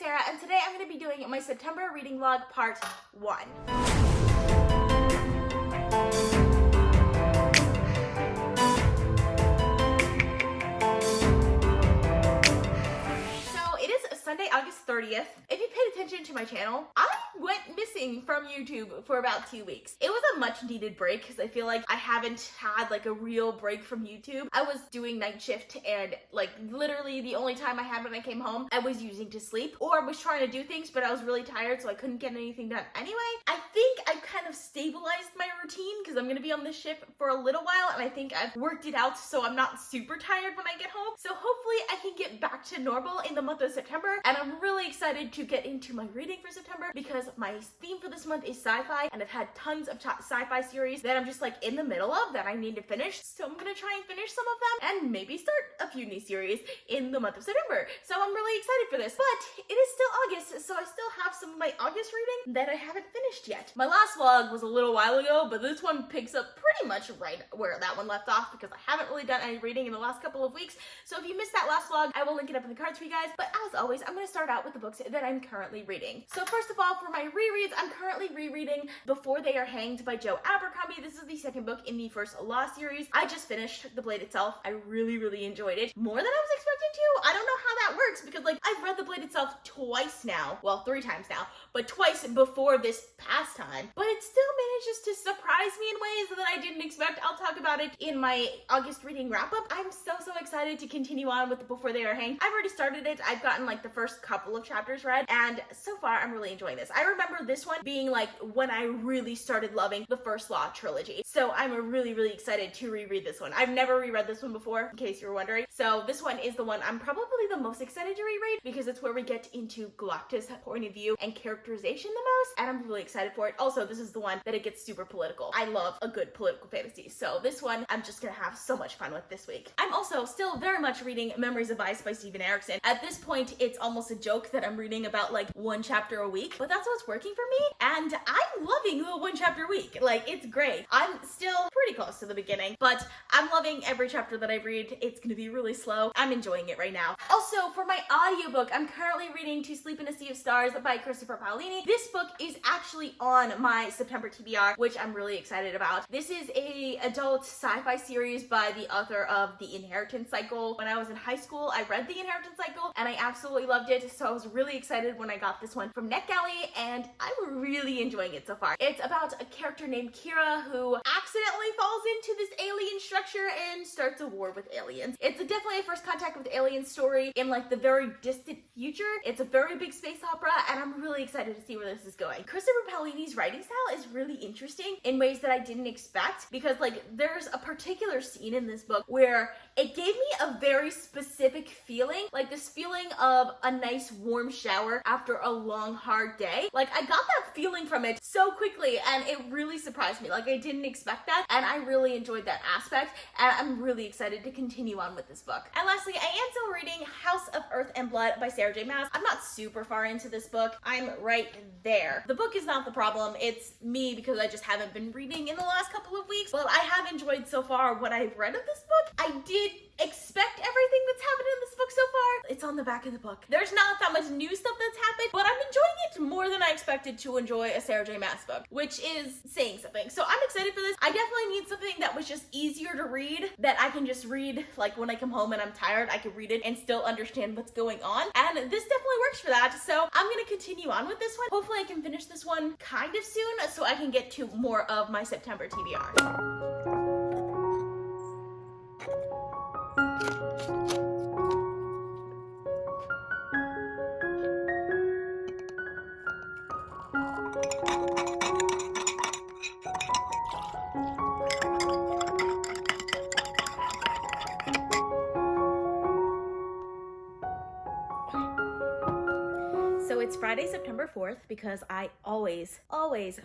Kesara, and today I'm going to be doing my September reading vlog part 1. Sunday, August 30th. If you paid attention to my channel, I went missing from YouTube for about 2 weeks. It was a much needed break because I feel like I haven't had like a real break from YouTube. I was doing night shift and like literally the only time I had when I came home, I was using to sleep or was trying to do things, but I was really tired so I couldn't get anything done anyway. I think I've kind of stabilized my routine because I'm going to be on this ship for a little while and I think I've worked it out so I'm not super tired when I get home. So hopefully I can get back to normal in the month of September. And I'm really excited to get into my reading for September because my theme for this month is sci-fi and I've had tons of sci-fi series that I'm just like in the middle of that I need to finish. So I'm gonna try and finish some of them and maybe start a few new series in the month of September. So I'm really excited for this, but it is still August, so I still have some of my August reading that I haven't finished yet. My last vlog was a little while ago, but this one picks up pretty much right where that one left off because I haven't really done any reading in the last couple of weeks. So if you missed that last vlog, I will link it up in the cards for you guys. But as always, I'm going to start out with the books that I'm currently reading. So first of all, for my rereads, I'm currently rereading Before They Are Hanged by Joe Abercrombie. This is the second book in the first Law series. I just finished The Blade itself. I really enjoyed it. More than I was expecting to. I don't know how that works because like I've read The Blade itself twice now. Well, 3 times now, but twice before this past time. But it still manages to surprise me in ways that I didn't expect. I'll talk about it in my August reading wrap up. I'm so excited to continue on with Before They Are Hanged. I've already started it. I've gotten like the first couple of chapters read and so far I'm really enjoying this. I remember this one being like when I really started loving the first Law trilogy. So I'm really excited to reread this one. I've never reread this one before in case you were wondering. So this one is the one I'm probably the most excited to reread because it's where we get into Galactus' point of view and characterization the most and I'm really excited for it. Also, this is the one that it gets super political. I love a good political fantasy. So this one I'm just gonna have so much fun with this week. I'm also still very much reading Memories of Ice by Stephen Erickson. At this point, it's almost a joke that I'm reading about like 1 chapter a week, but that's what's working for me and I'm loving the 1 chapter a week. Like it's great. I'm still pretty close to the beginning, but I'm loving every chapter that I read. It's gonna be really slow. I'm enjoying it right now. Also, for my audiobook, I'm currently reading To Sleep in a Sea of Stars by Christopher Paolini. This book is actually on my September TBR, which I'm really excited about. This is a adult sci-fi series by the author of The Inheritance Cycle. When I was in high school, I read The Inheritance Cycle and I absolutely loved it, so I was really excited when I got this one from NetGalley and I'm really enjoying it so far. It's about a character named Kira who accidentally falls into this alien structure and starts a war with aliens. It's definitely a first contact with aliens story in like the very distant future. It's a very big space opera and I'm really excited to see where this is going. Christopher Paolini's writing style is really interesting in ways that I didn't expect because like there's a particular scene in this book where it gave me a very specific feeling, like this feeling of a nice warm shower after a long hard day. Like I got that feeling from it so quickly and it really surprised me. Like I didn't expect that and I really enjoyed that aspect and I'm really excited to continue on with this book. And lastly, I am still reading House of Earth and Blood by Sarah J. Maas. I'm not super far into this book. I'm right there. The book is not the problem. It's me because I just haven't been reading in the last couple of weeks. Well, I have enjoyed so far what I've read of this book. I did expect everything that's happened in this book so far. It's on the back of the book. There's not that much new stuff that's happened, but I'm enjoying it more than I expected to enjoy a Sarah J. Maas book, which is saying something. So I'm excited for this. I definitely need something that was just easier to read, that I can just read like when I come home and I'm tired, I can read it and still understand what's going on. And this definitely works for that. So I'm gonna continue on with this one. Hopefully I can finish this one kind of soon so I can get to more of my September TBR. So it's Friday, September 4th because I always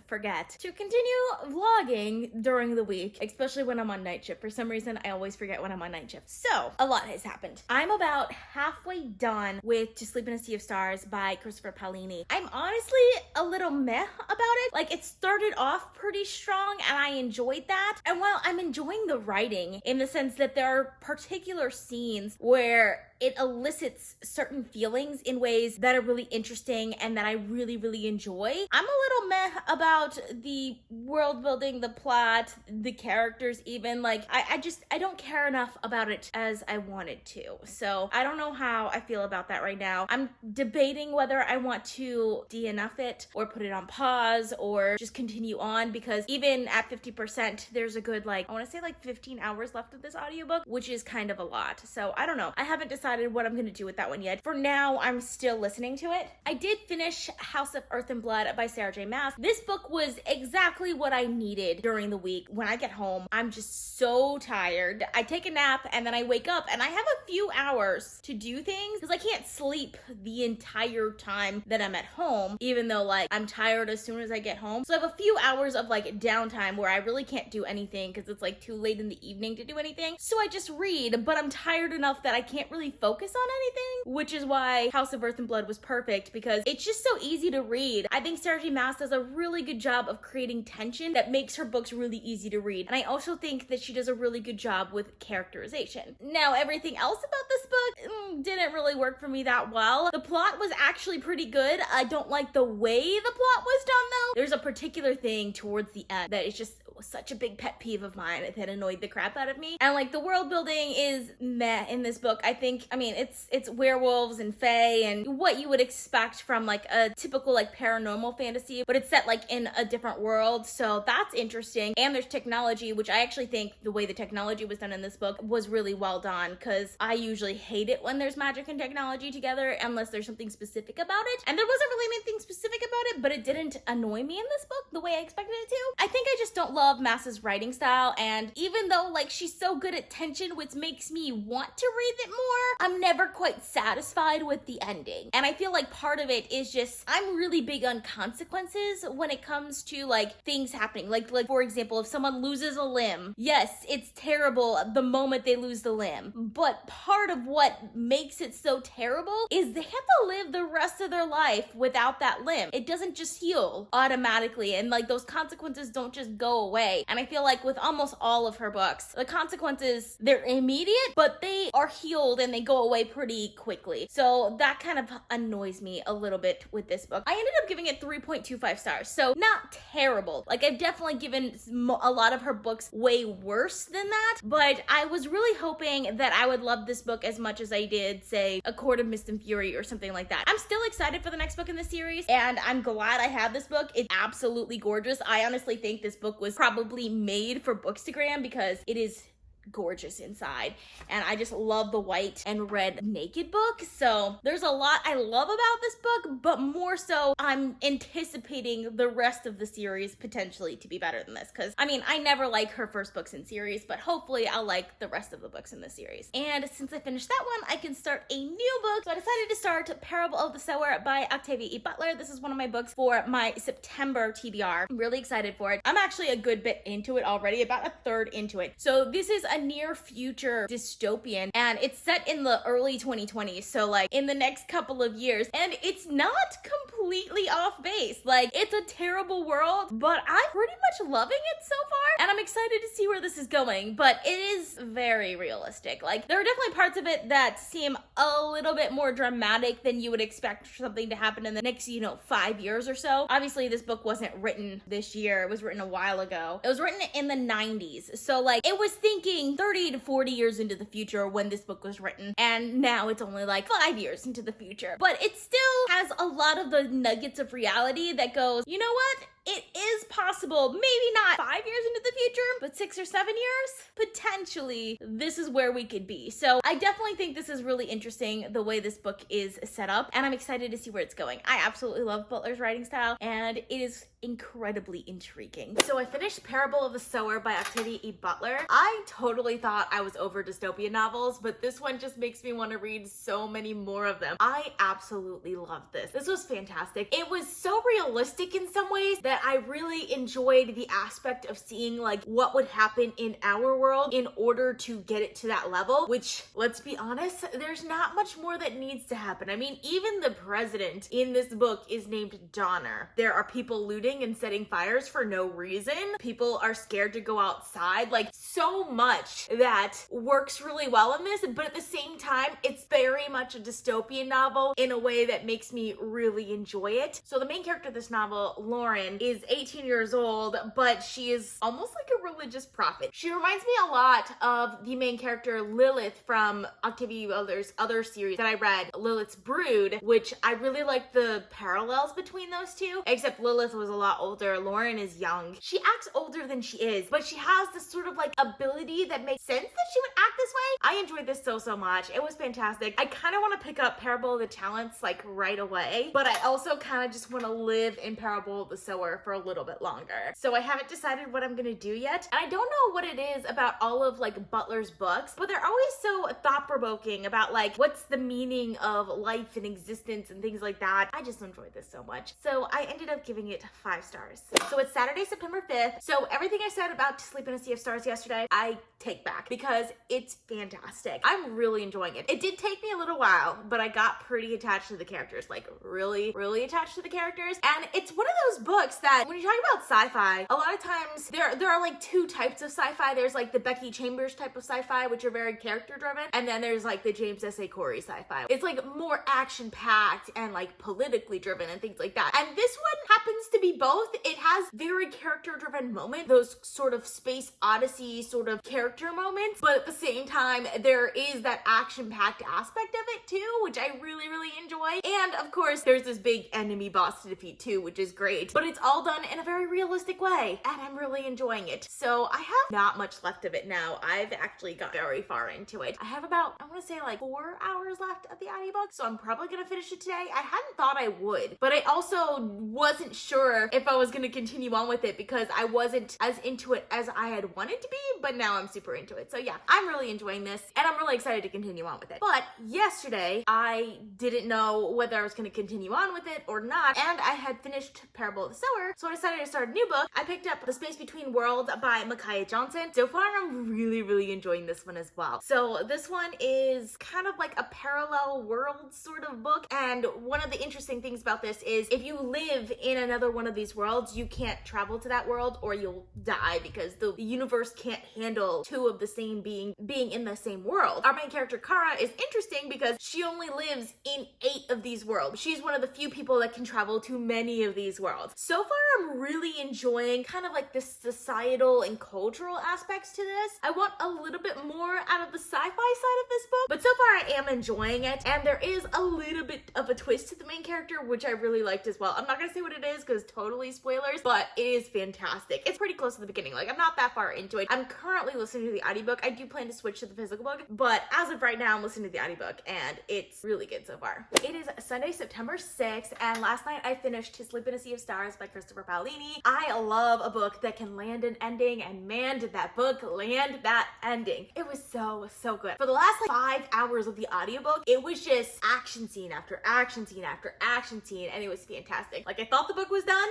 forget to continue vlogging during the week, especially when I'm on night shift. For some reason, I always forget when I'm on night shift. So a lot has happened. I'm about halfway done with To Sleep in a Sea of Stars by Christopher Paolini. I'm honestly a little meh about it. Like it started off pretty strong and I enjoyed that. And while I'm enjoying the writing in the sense that there are particular scenes where it elicits certain feelings in ways that are really interesting and that I really, really enjoy. I'm a little meh about the world building, the plot, the characters even. Like, I don't care enough about it as I wanted to. So I don't know how I feel about that right now. I'm debating whether I want to DNF it or put it on pause or just continue on, because even at 50%, there's a good, like, I want to say like 15 hours left of this audiobook, which is kind of a lot. So I don't know. I haven't decided what I'm going to do with that one yet. For now, I'm still listening to it. I did finish House of Earth and Blood by Sarah J. Maas. This book was exactly what I needed during the week. When I get home, I'm just so tired. I take a nap and then I wake up and I have a few hours to do things because I can't sleep the entire time that I'm at home, even though like I'm tired as soon as I get home. So I have a few hours of like downtime where I really can't do anything because it's like too late in the evening to do anything. So I just read, but I'm tired enough that I can't really focus on anything, which is why House of Earth and Blood was perfect, because it's just so easy to read. I think Sarah J. Maas does a really good job of creating tension that makes her books really easy to read. And I also think that she does a really good job with characterization. Now, everything else about this book didn't really work for me that well. The plot was actually pretty good. I don't like the way the plot was done though. There's a particular thing towards the end that is just such a big pet peeve of mine that annoyed the crap out of me. And like the world building is meh in this book. I mean, it's werewolves and fae and what you would expect from like a typical like paranormal fantasy, but it's set like in a different world. So that's interesting. And there's technology, which I actually think the way the technology was done in this book was really well done, because I usually hate it when there's magic and technology together unless there's something specific about it. And there wasn't really anything specific about it, but it didn't annoy me in this book the way I expected it to. I think I just don't love Maas's writing style, and even though like she's so good at tension, which makes me want to read it more, I'm never quite satisfied with the ending. And I feel like part of it is just I'm really big on consequences when it comes to like things happening. Like for example, if someone loses a limb, yes, it's terrible the moment they lose the limb, but part of what makes it so terrible is they have to live the rest of their life without that limb. It doesn't just heal automatically, and like those consequences don't just go away. And I feel like with almost all of her books, the consequences, they're immediate, but they are healed and they go away pretty quickly. So that kind of annoys me a little bit with this book. I ended up giving it 3.25 stars, so not terrible. Like I've definitely given a lot of her books way worse than that, but I was really hoping that I would love this book as much as I did, say, A Court of Mist and Fury or something like that. I'm still excited for the next book in the series, and I'm glad I have this book. It's absolutely gorgeous. I honestly think this book was probably made for Bookstagram because it is gorgeous inside, and I just love the white and red naked book. So there's a lot I love about this book, but more so I'm anticipating the rest of the series potentially to be better than this, because I mean, I never like her first books in series, but hopefully I'll like the rest of the books in the series. And since I finished that one, I can start a new book. So I decided to start Parable of the Sower by Octavia E. Butler. This is one of my books for my September TBR. I'm really excited for it. I'm actually a good bit into it already, about a third into it. So this is a near future dystopian, and it's set in the early 2020s, so like in the next couple of years, and it's not completely off base. Like, it's a terrible world, but I'm pretty much loving it so far, and I'm excited to see where this is going. But it is very realistic. Like, there are definitely parts of it that seem a little bit more dramatic than you would expect for something to happen in the next 5 years or so. Obviously this book wasn't written this year, it was written a while ago. It was written in the 90s, so like it was thinking 30 to 40 years into the future when this book was written, and now it's only like 5 years into the future. But it still has a lot of the nuggets of reality that goes, you know what? It is possible, maybe not 5 years into the future, but 6 or 7 years, potentially, this is where we could be. So I definitely think this is really interesting, the way this book is set up, and I'm excited to see where it's going. I absolutely love Butler's writing style, and it is incredibly intriguing. So I finished Parable of the Sower by Octavia E. Butler. I totally thought I was over dystopian novels, but this one just makes me want to read so many more of them. I absolutely loved this. This was fantastic. It was so realistic in some ways that that I really enjoyed the aspect of seeing like what would happen in our world in order to get it to that level, which, let's be honest, there's not much more that needs to happen. I mean, even the president in this book is named Donner. There are people looting and setting fires for no reason. People are scared to go outside. Like, so much that works really well in this, but at the same time, it's very much a dystopian novel in a way that makes me really enjoy it. So the main character of this novel, Lauren, is 18 years old, but she is almost like a religious prophet. She reminds me a lot of the main character Lilith from Octavia Butler's other series that I read, Lilith's Brood, which I really like the parallels between those two, except Lilith was a lot older. Lauren is young. She acts older than she is, but she has this sort of like ability that makes sense that she would act this way. I enjoyed this so much. It was fantastic. I kind of want to pick up Parable of the Talents like right away, but I also kind of just want to live in Parable of the Sower for a little bit longer. So I haven't decided what I'm gonna do yet, and I don't know what it is about all of like Butler's books, but they're always so thought-provoking about like what's the meaning of life and existence and things like that. I just enjoyed this so much. So I ended up giving it 5 stars. So it's Saturday, September 5th. So everything I said about To Sleep in a Sea of Stars yesterday, I take back because it's fantastic. I'm really enjoying it. It did take me a little while, but I got pretty attached to the characters, like really attached to the characters. And it's one of those books that when you're talking about sci-fi, a lot of times there are like 2 types of sci-fi. There's like the Becky Chambers type of sci-fi, which are very character driven. And then there's like the James S.A. Corey sci-fi. It's like more action packed and like politically driven and things like that. And this one happens to be both. It has very character driven moments, those sort of space odyssey sort of character moments, but at the same time, there is that action packed aspect of it too, which I really enjoy. And of course, there's this big enemy boss to defeat too, which is great, but it's all done in a very realistic way, and I'm really enjoying it. So I have not much left of it now. I've actually got very far into it. I have about, I want to say like 4 hours left of the audiobook, so I'm probably gonna finish it today. I hadn't thought I would, but I also wasn't sure if I was gonna continue on with it because I wasn't as into it as I had wanted to be, but now I'm super into it. So yeah, I'm really enjoying this, and I'm really excited to continue on with it. But yesterday, I didn't know whether I was gonna continue on with it or not, and I had finished Parable of the Sower, so I decided to start a new book. I picked up The Space Between Worlds by Micaiah Johnson. So far, I'm really enjoying this one as well. So this one is kind of like a parallel world sort of book, and one of the interesting things about this is if you live in another one of these worlds, you can't travel to that world or you'll die because the universe can't handle 2 of the same being in the same world. Our main character, Kara, is interesting because she only lives in 8 of these worlds. She's one of the few people that can travel to many of these worlds. So far, I'm really enjoying kind of like the societal and cultural aspects to this. I want a little bit more out of the sci-fi side of this book, but so far I am enjoying it, and there is a little bit of a twist to the main character, which I really liked as well. I'm not gonna say what it is because totally spoilers, but it is fantastic. It's pretty close to the beginning. Like, I'm not that far into it. I'm currently listening to the audiobook. I do plan to switch to the physical book, but as of right now, I'm listening to the audiobook, and it's really good so far. It is Sunday, September 6th, and last night I finished To Sleep in a Sea of Stars by Christopher Paolini. I love a book that can land an ending, and man, did that book land that ending. It was so good. For the last like 5 hours of the audiobook, it was just action scene after action scene after action scene, and it was fantastic. Like, I thought the book was done.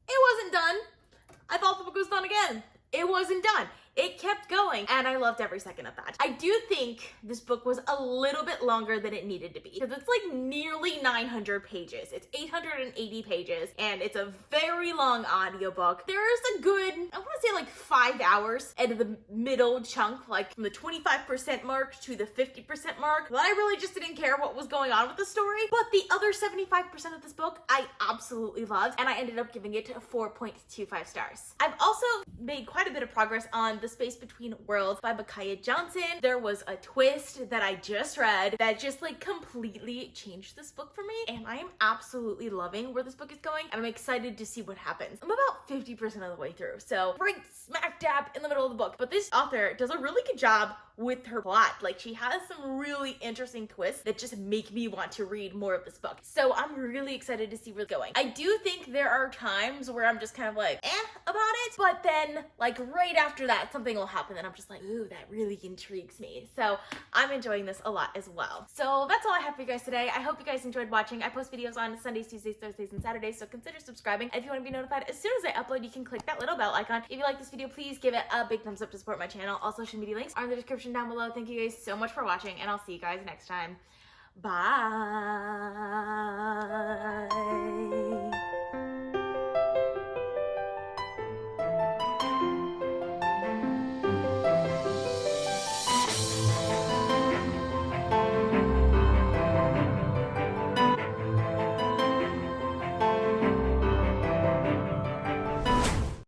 It wasn't done. I thought the book was done again. It wasn't done. It kept going, and I loved every second of that. I do think this book was a little bit longer than it needed to be, because it's like nearly 900 pages. It's 880 pages, and it's a very long audiobook. There's a good, I want to say like 5 hours at the middle chunk, like from the 25% mark to the 50% mark, that I really just didn't care what was going on with the story. But the other 75% of this book, I absolutely loved, and I ended up giving it 4.25 stars. I've also made quite a bit of progress on The Space Between Worlds by Micaiah Johnson. There was a twist that I just read that just like completely changed this book for me, and I am absolutely loving where this book is going, and I'm excited to see what happens. I'm about 50% of the way through, so right smack dab in the middle of the book. But this author does a really good job with her plot. Like, she has some really interesting twists that just make me want to read more of this book. So I'm really excited to see where it's going. I do think there are times where I'm just kind of like, about it, but then like right after that something will happen that I'm just like, ooh, that really intrigues me. So I'm enjoying this a lot as well. So that's all I have for you guys today. I hope you guys enjoyed watching. I post videos on Sundays, Tuesdays, Thursdays, and Saturdays, so consider subscribing. And if you want to be notified as soon as I upload, you can click that little bell icon. If you like this video, please give it a big thumbs up to support my channel. All social media links are in the description down below. Thank you guys so much for watching, and I'll see you guys next time. Bye.